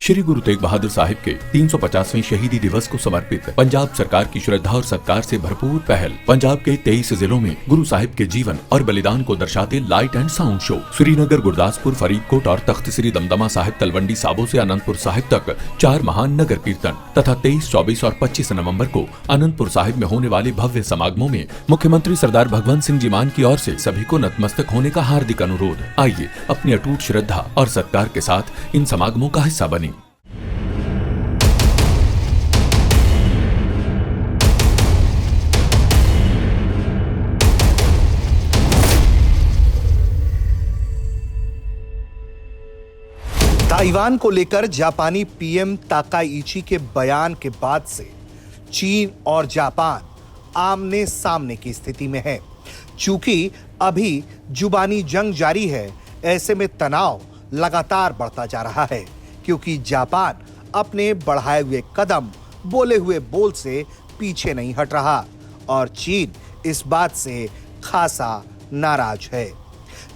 श्री गुरु तेग बहादुर साहिब के 350वें शहीदी दिवस को समर्पित पंजाब सरकार की श्रद्धा और सत्कार से भरपूर पहल। पंजाब के 23 जिलों में गुरु साहिब के जीवन और बलिदान को दर्शाते light and sound show Srinagar, Gurdaspur, Faridkot और तख्त श्री दमदमा साहिब, तलवंडी साबो से अनंतपुर साहिब तक 4 महान नगर कीर्तन तथा 23, 24 और 25 नवम्बर को अनंतपुर साहिब में होने वाले भव्य समागमों में मुख्यमंत्री सरदार भगवंत सिंह जी मान की ओर से सभी को नतमस्तक होने का हार्दिक अनुरोध। आइए अपनी अटूट श्रद्धा और सत्कार के साथ इन समागमों का हिस्सा बने। ताइवान को लेकर जापानी पीएम ताकाइची के बयान के बाद से चीन और जापान आमने सामने की स्थिति में है। चूंकि अभी जुबानी जंग जारी है, ऐसे में तनाव लगातार बढ़ता जा रहा है, क्योंकि जापान अपने बढ़ाए हुए कदम, बोले हुए बोल से पीछे नहीं हट रहा और चीन इस बात से खासा नाराज है।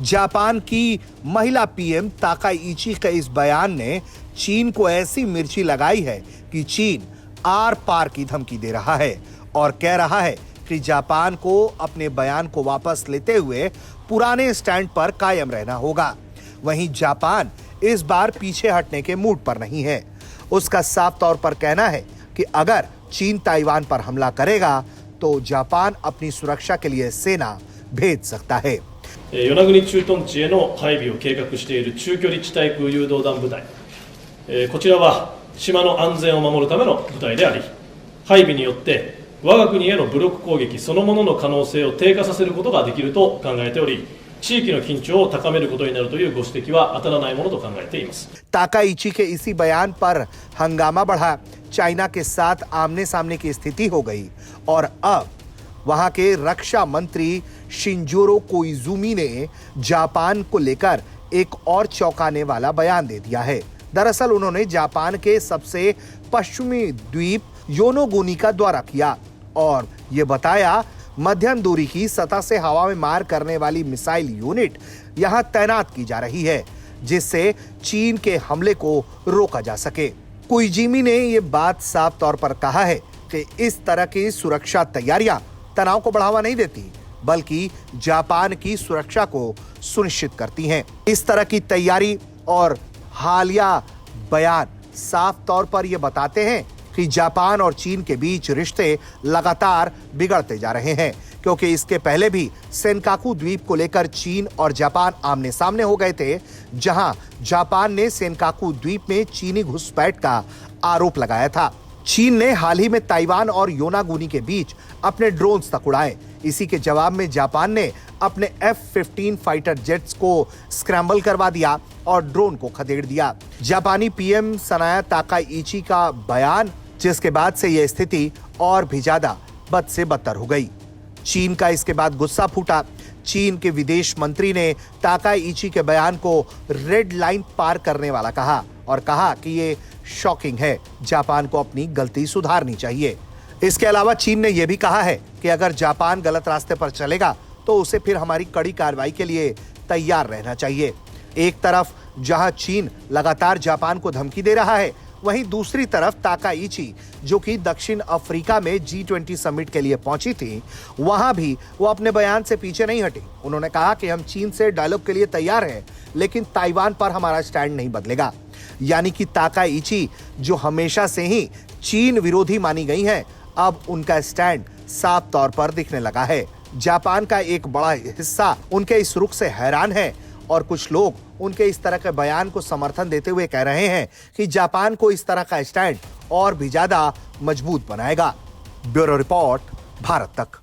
जापान की महिला पीएम ताकाइची के इस बयान ने चीन को ऐसी मिर्ची लगाई है कि चीन आर पार की धमकी दे रहा है और कह रहा है कि जापान को अपने बयान को वापस लेते हुए पुराने स्टैंड पर कायम रहना होगा। वहीं जापान इस बार पीछे हटने के मूड पर नहीं है। उसका साफ तौर पर कहना है कि अगर चीन ताइवान पर हमला करेगा तो जापान अपनी सुरक्षा के लिए सेना भेज सकता है। 与那国駐屯地への配備を計画している中距離地対空誘導弾部隊、こちらは島の安全を守るための部隊であり、配備によって我が国への武力攻撃そのものの可能性を低下させることができると考えており、地域の緊張を高めることになるというご指摘は当たらないものと考えています。ताकाइची के इसी बयान पर हंगामा बढ़ा, चाइना के साथ आमने सामने की स्थिति हो गई और अब वहां के रक्षा मंत्री शिंजोरो कोइजुमी ने जापान को लेकर एक और चौंकाने वाला बयान दे दिया है। दरअसल उन्होंने जापान के सबसे पश्चिमी द्वीप योनोगुनी का दौरा किया और ये बताया मध्यम दूरी की सतह से हवा में मार करने वाली मिसाइल यूनिट यहां तैनात की जा रही है, जिससे चीन के हमले को रोका जा सके। कोइजुमी ने ये बात साफ तौर पर कहा है कि इस तरह की सुरक्षा तैयारियां तनाव को बढ़ावा नहीं देती, बल्कि जापान की सुरक्षा को सुनिश्चित करती हैं। इस तरह की तैयारी और हालिया बयान साफ तौर पर यह बताते हैं कि जापान और चीन के बीच रिश्ते लगातार बिगड़ते जा रहे हैं, क्योंकि इसके पहले भी सेनकाकू द्वीप को लेकर चीन और जापान आमने सामने हो गए थे, जहां जापान ने सेनकाकू द्वीप में चीनी घुसपैठ का आरोप लगाया था। चीन ने हाल ही में ताइवान और योनागुनी के बीच अपने ड्रोन्स तक उड़ाए। इसी के जवाब में जापान ने अपने F-15 फाइटर जेट्स को स्क्रैम्बल करवा दिया और ड्रोन को खदेड़ दिया। जापानी पीएम सनाया ताकाइची का बयान, जिसके बाद से यह स्थिति और भी ज्यादा बद से बदतर हो गई। चीन का इसके बाद गुस्सा फूटा। चीन के विदेश मंत्री ने ताकाइची के बयान को रेड लाइन पार करने वाला कहा और कहा कि ये शॉकिंग है, जापान को अपनी गलती सुधारनी चाहिए। इसके अलावा चीन ने यह भी कहा है कि अगर जापान गलत रास्ते पर चलेगा तो उसे फिर हमारी कड़ी कार्रवाई के लिए तैयार रहना चाहिए। एक तरफ जहां चीन लगातार जापान को धमकी दे रहा है, वहीं दूसरी तरफ ताकाइची, जो कि दक्षिण अफ्रीका में G20 समिट के लिए पहुंची थी, वहां भी वो अपने बयान से पीछे नहीं हटी। उन्होंने कहा कि हम चीन से डायलॉग के लिए तैयार हैं, लेकिन ताइवान पर हमारा स्टैंड नहीं बदलेगा। यानी कि ताकाइची, जो हमेशा से ही चीन विरोधी मानी गई हैं, अब उनका स्टैंड साफ तौर पर दिखने लगा है। जापान का एक बड़ा हिस्सा उनके इस रुख से हैरान है और कुछ लोग उनके इस तरह के बयान को समर्थन देते हुए कह रहे हैं कि जापान को इस तरह का स्टैंड और भी ज्यादा मजबूत बनाएगा। ब्यूरो रिपोर्ट, भारत तक।